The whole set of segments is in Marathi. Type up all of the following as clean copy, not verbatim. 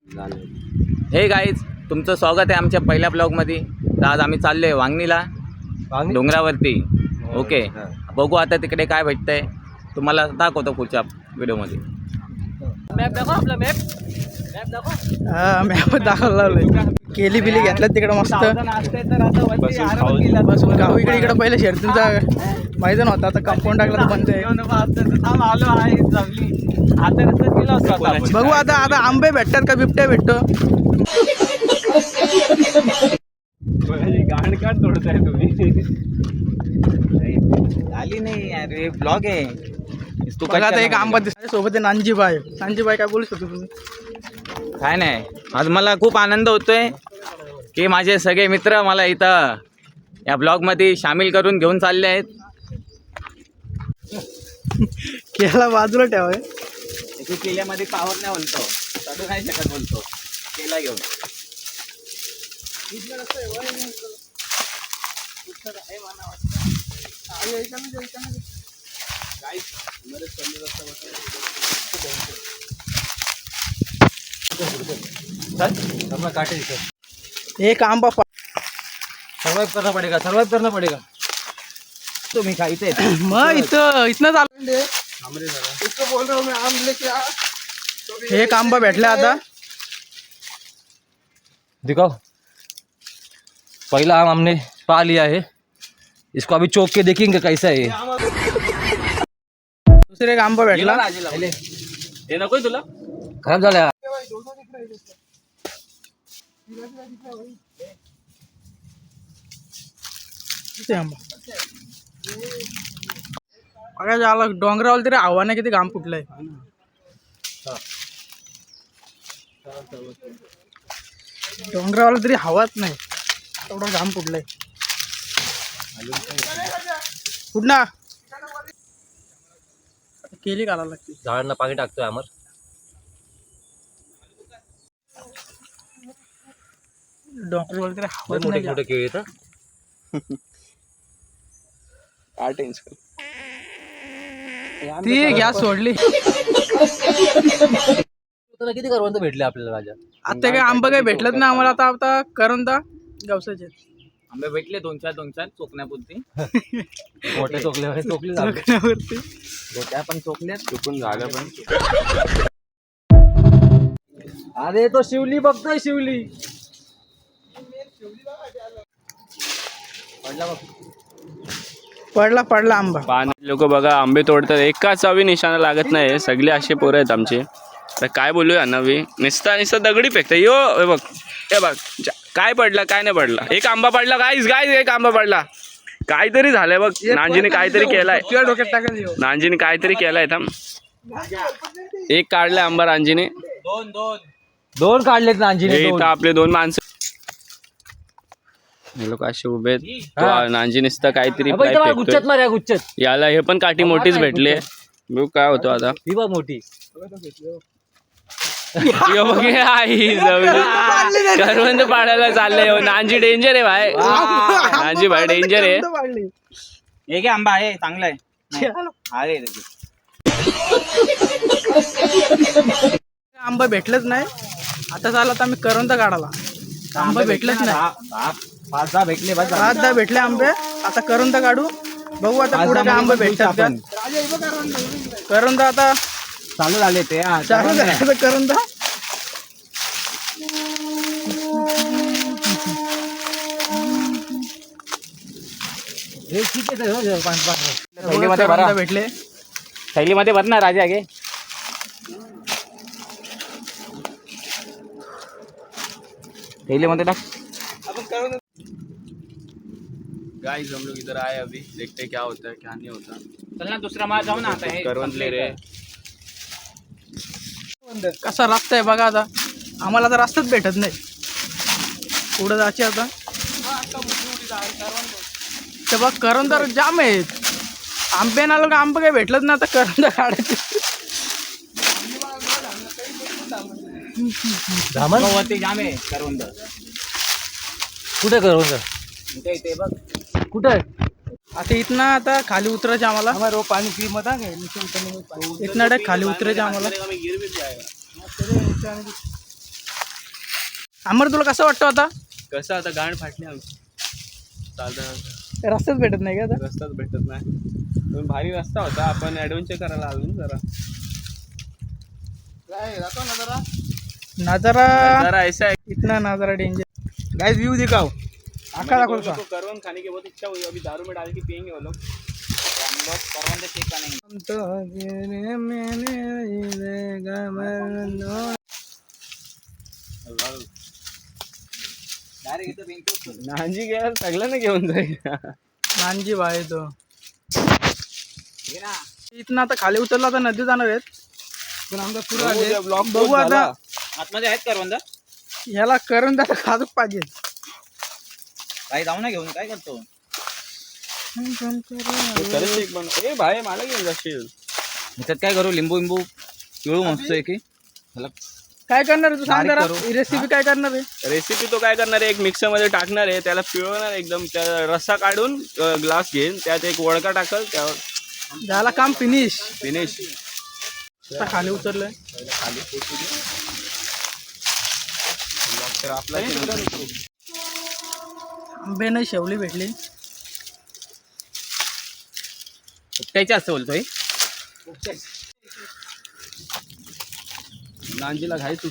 हे गाईज, तुमचं स्वागत आहे आमच्या पहिल्या ब्लॉगमध्ये. तर आज आम्ही चाललोय वांगणीला, डोंगरावरती. ओके, बघू आता तिकडे काय भेटतंय, तुम्हाला दाखवतो पुढच्या व्हिडिओमध्ये. मॅप दाखव, आपला मॅप दाखव. हा, मॅप दाखवला. केली बिली घेतल्यात तिकडे मस्त बसून. गाव इकडे पहिलं शर्तींचा मैदान होता, आता कंपाऊंड टाकलं तर बंद आहे. बघू आता आंबे भेटतात का बिबट्या भेटतो. गाण काढ तोडताय तुम्ही. आली नाही अरे, ब्लॉग आहे तू. बघा आता एक आंबा दिसतो सोबत आहे नांजीबाई. नांजीबाई काय बोलू शकतो तुम्ही? काय नाही, आज मला खूप आनंद होतोय की माझे सगळे मित्र मला इथं या ब्लॉगमध्ये सामील करून घेऊन चालले आहेत. केला बाजूला ठेवाय. केल्यामध्ये पावर नाही बोलतो, चढू नाही शकत बोलतो, केला घेऊन. एक आंबा सर्वाइव करना पडेगा. तुम्ही खायचे मग इथनं चालू. एक आंबा भेटला आता. दिखाओ, पहला आम हमने पा लिया है, इसको अभी चोक के देखेंगे कैसा है. दुसरे एक आंबा भेटला. हे नकोय तुला. खराब झाला. आंबा बघा झाला. डोंगरावर तरी आव्हाने किती घाम फुटलंय. डोंगरावाला तरी हवाच नाही, एवढा घाम फुटलाय. कुठना केली घालायला लागते. झाडांना पाणी टाकतोय अमर. डोंगरावाला तरी हवाच मोठे नाही. मोठे केळी येतं. ती गॅस सोडली. तुला किती करवंद भेटले आपल्याला राजा? आता काय आंबा काही भेटलंच नाही आम्हाला. आता करंदा गवसाचे आंबे भेटले दोन चार चोकण्यापुरती. मोठे चोकले वरती. गोट्या पण चोकल्या, चुकून झालं पण. अरे तो शिवली बघतोय. शिवली पडला आंबा. लोक बघा आंबे तोडतात, एकाच हवी निशाणा लागत नाही. सगळे असे पोरं आहेत आमचे. तर काय बोलूया नवी, निस्ता दगडी फेकता. हे बघ काय पडला काय नाही पडला. एक आंबा पडला गाईज, एक आंबा पडला. काहीतरी झालंय बघ. नांजीने काहीतरी केलाय. नांजीने काहीतरी केलाय. थांब, एक काढलाय आंबा रांजीने. दोन काढलेत नांजीने. इथं आपले दोन माणसं हे लोक असे उभे आहेत. नांजी निसता काहीतरी गुच्छत मार्या गुच्छत. याला हे पण काठी मोठीच भेटले. बघू काय होतो आता. ही बघ मोठी. करवंद पाडायला चाललंय. नांजी डेंजर आहे भाई. नांजी भाई डेंजर आहे. एक आंबा आहे, चांगला आहे. आंबा भेटलंच नाही. आता झालं आता आम्ही करंदा काढायला. आंबा भेटलंच नाही. 5-10 भेटले. 5-10 भेटले आंबे. आता करंदा काढू. बघू आता पुढे काय आंबे भेटतात का. करंदा आता चालू झाले ते. चालू झालं करंदा. करंदा भेटले. थैलीमध्ये भर ना राजा. आगे थैलीमध्ये टाक. गाइस हम लोग इधर आए, अभी देखते हैं क्या होता है क्या नहीं होता. चल ना, दुसरा माळ जाऊ ना. आता हे करवंद ले रे. कसा रस्ता आहे बघा. आता आम्हाला तर रस्ताच भेटत नाही. पुढं जायचे आता. ते बघ करंदा जाम आहेत. आंबे ना लोक आंबे काही भेटलंच ना. आता करंदा काढायचे. वरती जाम आहे करवंद. कुठे करवंद? ते बघ कुठे. आता इथनं आता खाली उतरायचं आम्हाला. पाणी फ्री मध्ये इथनं खाली उतरायचं आम्हाला. अमर तुला कसं वाटतं आता? कसं आता गाण फाटली आमची चालता रस्ताच भेटत नाही का आता? रस्ताच भेटत नाही. पण भारी रस्ता होता, आपण ॲडव्हेंचर करायला आलो ना जरा. नजारा जरा ऐसा है इतना नजारा डेंजर. गाइस व्यू दिखाओ. आका दाखव का? करवन खाने की बहुत इच्छा हुई, अभी दारू में डाल के पियेंगे वो लोग. हम लोग करवन से शेक बनेंगे. नांजी गेला सगळ्यांना घेऊन जाईल. नानजी भाई तो इथनं आता खाली उतरला आता नदी जाणार आहेत. पण आमचा पुरा आले. बघू आता आतमध्ये आहेत करवंद ह्याला करून आता खाजूक पाहिजे. काही जाऊ ना घेऊन काय करतो. खरंच शेक बन. ए भाई मला घेऊन जाशील. ह्याच्यात काय करू लिंबू लिंबू पिळू मस्तोय की काय करणार आहे तू सांग बारीक जरा. करू. ही रेसिपी काय करणार आहे? रेसिपी तो काय करणार आहे, एक मिक्सर मध्ये टाकणार आहे, त्याला पिळवणार एकदम, त्या रस्सा काढून ग्लास घेईन, त्यात एक वडका टाकल, त्यावर झाला काम फिनिश. फिनिश. आता खाली उतरलंय. तर आपला आंबे नाही शेवली भेटली. त्याचे असं बोलतोय. नांजीला घाई तू.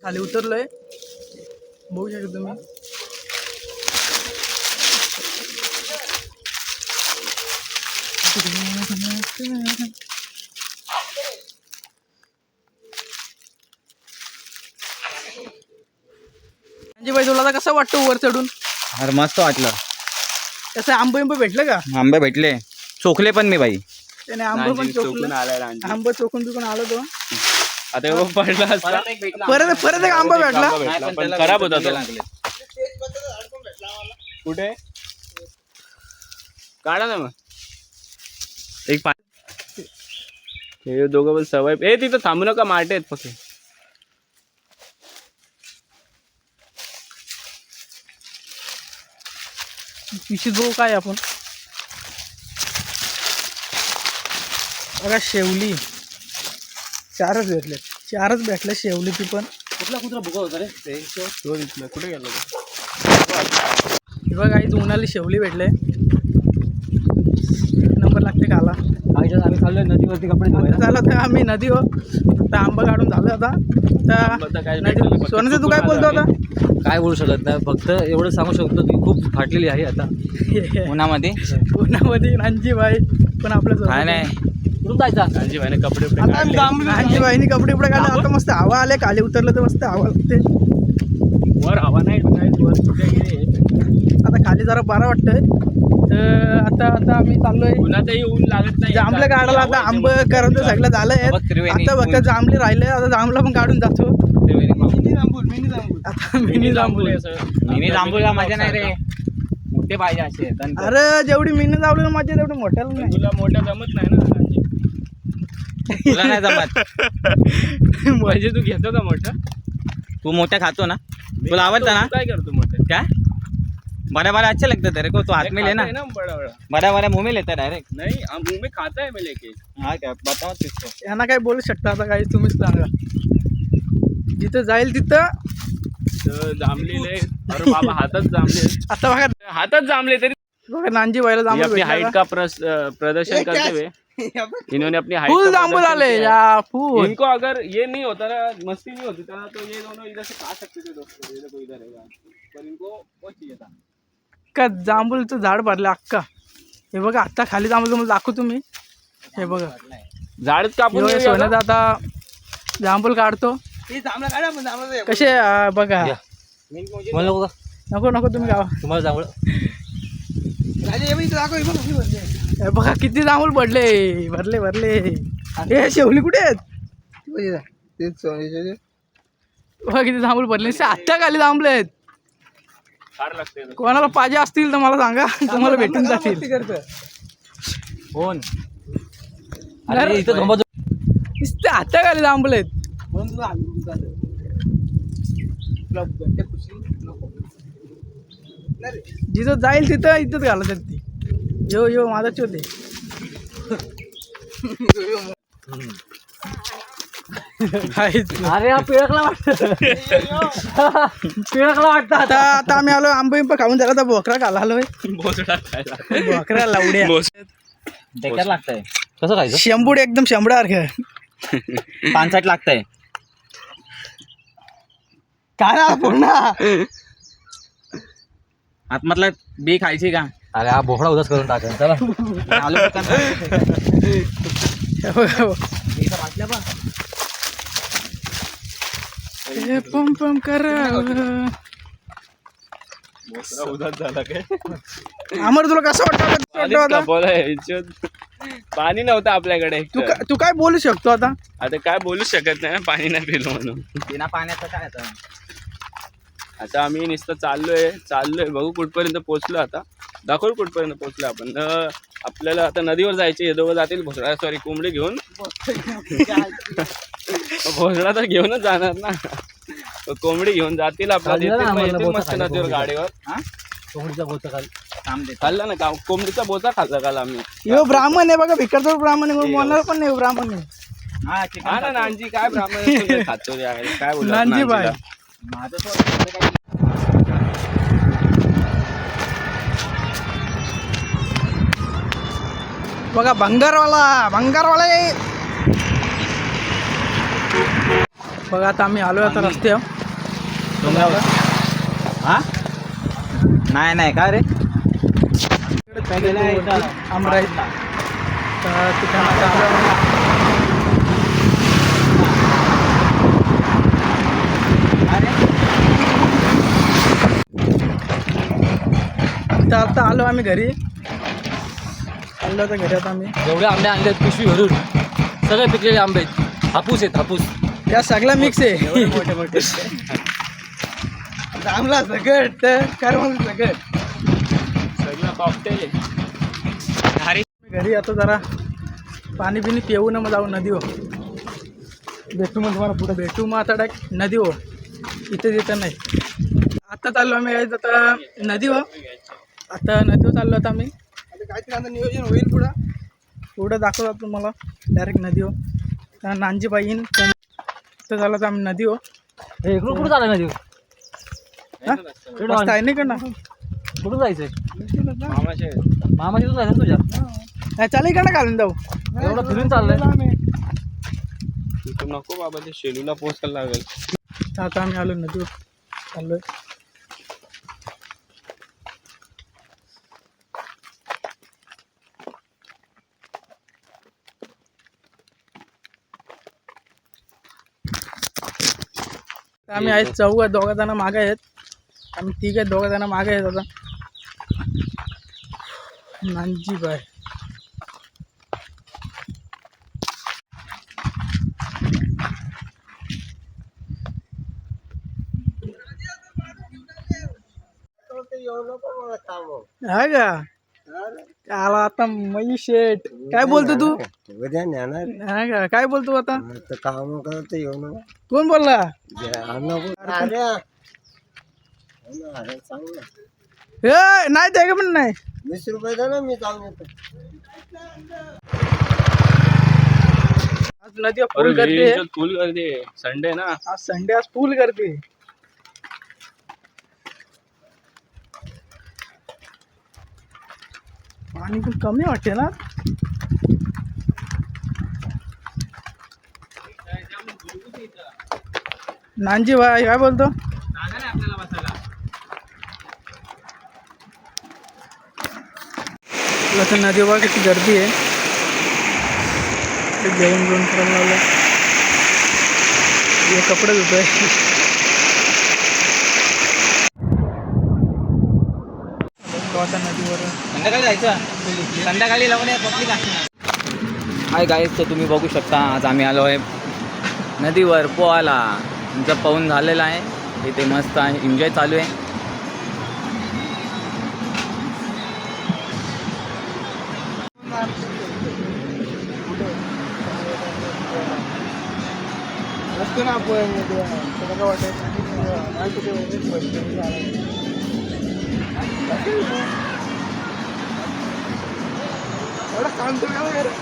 खाली उतरलोय बघू शकता तुम्ही. म्हणजे बाई तुला आता कसं वाटतं वर चढून? अरे मस्त वाटलं. कसं आंबे भेटलं का? आंबे भेटले, चोखले पण मी बाई. त्याने आंबे पण चोकून चोखलं. आलाय नांजी. आंबं चोखून बिकून आलो तो. आता एवढं पडला असता. परत एक आंबा भेटला. भेटला, पण खराब होता तो. कुठे काढा ना मग एक हे दोघं पण सवय. ए तिथं थांबू नका, माटे आहेत फक्त. पिशीत बघू काय आपण. बघा शेवली चारच भेटले शेवली. ती पण कुठला कुत्रा भुका होता रे ते तो दिसला. कुठे गेला तो? हे बघा काही उन्हाळी शेवली भेटले. एक नंबर लागते खाला. आम्ही चाललोय नदीवरती कपडे धुवायला. झालं तर आम्ही नदी हो आता आंबा काढून झालं आता. आता काय भेटलं नाही. सोनचं तू काय बोलतो आता? काय बोलू शकत नाही, फक्त एवढं सांगू शकतो की खूप फाटलेली आहे आता उन्हामध्ये. उन्हामध्ये नानजी भाई पण आपल्या काय नाही कुठून जायचा. नांजी भाईने कपडे उपडे काढले. नानजी भाईनी कपडे काढले. आता मस्त हवा आले. खाली उतरलं तर मस्त हवा लागते. वर हवा नाही काय वर सुट्या गेले. आता खाली जरा बरं वाटतंय. तर आता आम्ही चाललोय. उन्हातही ऊन लागत नाही. जांभलं काढायला आता आंब करत सगळं झालंय. बघ त्रिवेणी. आता बघ जांभली राहिले. आता जांभला पण काढून जातो. आता मिनी जांभूळ. मिनी जांभूळला मजा नाही रे, मोठे पाहिजे असे. अरे जेवढी मिनी जांभूळ मजा तेवढी मोठ्याला नाही. तुला मोठा जमत नाही ना नांजी. तुला नाही जमत. म्हणजे तू घेतो का मोठा? तू मोठ्या खातो ना, तुला आवडतं ना? तू काय करतो मोठा? क्या बड़ा बड़ा अच्छा लगता है तेरे को? तो हाथ में लेना. बड़ा बड़ा बड़ा बड़ा मुंह में लेता है डायरेक्ट. नहीं, हम मुंह में खाता है मैं लेके. हाँ क्या बताओ किसको. यांना काय बोलू शकता आता काही तुम्हीच सांगा. जिथं जाईल तिथं. तर जांभलेले. अरे बाबा हातच जांभले. आता बघा हातच जांभले तरी बघा नानजी व्हायला ये जांभूळ अपनी भेटला हाइट का? का प्रदर्शन करते हुए इन्होंने अपनी हाइट फुल का जांभूळ प्रदर्शन आले किया या है. फुल. इनको अगर ये नहीं होता ना, मस्ती नहीं होती था, तो ये दोनों इधर से खा सकते थे दोस्तों. ये देखो इधर है, पर इनको वो चाहिए था. का जांभूळचं झाड भरलं अक्का. हे बघा आता खाली जांभूळ तुम्हाला दाखवू तुम्ही. हे बघा झाड कापून हे सोन्याचा आता जांभूळ काढतो. कसे बघा. मला नको का नको तुम्ही गावा. तुम्हाला जांभळ. हे बघा किती जांभूळ भरले. हे शेवली कुठे आहेत? बघा किती जांभूळ भरले. आत्ता खाली जांभळे आहेत. फार लागते. कोणाला पाहिजे असतील तर मला सांगा, तुम्हाला भेटून जातील. कोण अरे इथं थांबा. नुसते आत्ता खाली जांभळे आहेत. म्हणून तुला आणून झालं. तुला भेटते खुशी नको. नाही रे, जिथं जाईल तिथं इथंच घालत ती. यो यो माझा चोते. अरे हा पिळकला वाटतं. पिळकला वाटतं. आता आता आम्ही आलो आंबा बिंबा खाऊन झाला तर बोकरा खाला आलोय. भोसडा खायला. बोकरा लावड्या बेकार लागतंय. कसं खायचं? शेंबूड एकदम शेंबडासारखं. 65 लागतंय. काय पूर्ण आतमधला बी खायची का? अरे हा बोकडा उदास करून टाका. चला आलू पम पम करा. उदास झाला काय? अमर तुला कसं वाटतं आधीच कपवलं आहे, इज्जत. पाणी नव्हतं आपल्याकडे. तू काय बोलू शकतो आता? आता काय बोलू शकत नाही, पाणी नाही पिलो म्हणून. बिना पाण्याचं काय आता? आता आम्ही नुसतं चाललोय बघू कुठपर्यंत पोहोचलो. आता दाखवू कुठपर्यंत पोहोचलो आपण. आपल्याला आता नदीवर जायचे. हे दोघं जातील भोसडा सॉरी कोंबडी घेऊन. भोसडा तर घेऊनच जाणार ना. कोंबडी घेऊन जातील आपल्याला मस्त नदीवर गाडीवर. कोंबडीचा बोचा खाली. खाल्ला ना कोंबडीचा बोचा खाल्ला काल आम्ही. यो ब्राह्मण आहे बघा, भिकारचोर ब्राह्मण आहे. बोलणार पण नाही ब्राह्मण आहे. हा ना नानजी काय ब्राह्मण खातो काय बोलला नानजी बाय. बघा भंगारवाला आहे. बघा आता आम्ही आलोय आता रस्त्यावर डोंगरावर. हा नाही का रे? अमराई ठिकाण आता आलो. आता आलो आम्ही घरी. आलो आता घरी. आता आम्ही एवढे आंबे आणले पिशवी भरून. सगळे पिकलेले आंबे आहेत. हापूस आहेत हापूस. त्या सगळा मिक्स आहे. मोठे आमला सगळं तर करमल सगळं. सगळं कॉकटेल आहे. घरी आता जरा पाणी बिणी पिऊ ना मग जाऊ नदीवर. भेटू मग तुम्हाला पुढे भेटू मग आता डायरेक्ट नदीवर. इथे तिथं नाही. आता चाललो आम्ही आता नदीवर. आता नदीवर चाललो आता आम्ही. आता काहीतरी आता नियोजन होईल पुढं दाखवतो तुम्हाला डायरेक्ट नदीवर. त्या नानजीबाई येईन तर झालं तर आम्ही नदीवर. इकडून कुठं चाललं ना रस्ता आहे नाही कडनं. कुठून जायचंय? मामाचे मामाची तू जायचं तुझ्या. नाही चालेल इकडनं घालून जाऊ. एवढं फिरून चाललंय. तू नको बाबा ते शेलूला पोचायला लागेल. आता आम्ही आलो नदीवर चाललोय. आम्ही आहेत दोघा जण मागे आहेत. आम्ही तिघ आहेत, दोघा जण मागे आहेत. आता नानजीबाई हा का? आला आता मई शेठ. काय बोलतो तू? उद्या नेणार हा का? काय बोलतो आता? तर काम करत येऊ नका. कोण बोलला? अरे चांगलं ए नाही ते पण नाही. 20 रुपये द्या ना, मी जाऊन येतो. आज नदी फुल करते. फुल करते. संडे ना आज संडे. आज फुल करते. पाणी पण कमी वाटते ना. नानजी भाई काय बोलतो? आता नदी बघा किती गर्दी आहे. जेवण घेऊन करायला लावलं. हे कपडे धुतोय. आता नदीवर संध्याकाळी जायचं. संध्याकाळी लावून पब्लिक असणार. हाय गाईज, तर तुम्ही बघू शकता आज आम्ही आलो आहे नदीवर पोहायला. तुमचं पाहून झालेलं आहे. इथे मस्त आहे, एन्जॉय चालू आहे. असतो ना आपण तुला काय वाटायचं एवढा काम तर काय रे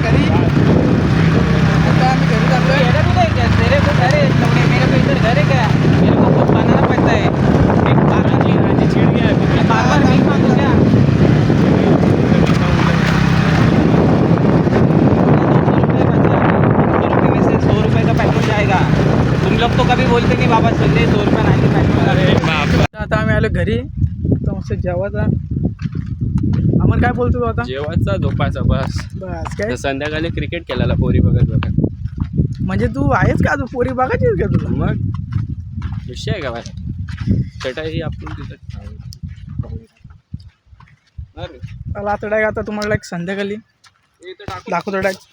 घरी आता आम्ही घरी जातोय तेरे को घर है लौड़े, मेरे को इधर घर है क्या? मेरे को खुद बनाना पड़ता है। एक बार बार भीख मांगो क्या? 200 रुपये में से 100 रुपये का पेट्रोल जाएगा। तुम लोग तो कभी बोलते नहीं बाबा चल दे 100 रुपये नाही पेट्रोल। आता आम्ही आलो घरी तर मस्त जेवायचा आम्हाला काय बोलतो तू आता जेवायचा झोपायचा बस. बस काय तर संध्याकाळी क्रिकेट खेळायला पोरी बघत बघत. म्हणजे तू आहेस का तू पोरी बघायचीस का तुला मग विषय आहे का बाय चटाई आपण तिथं अरे चला आता डायरेक्ट आता तुम्हाला एक संध्याकाळी दाखवतो डायरेक्ट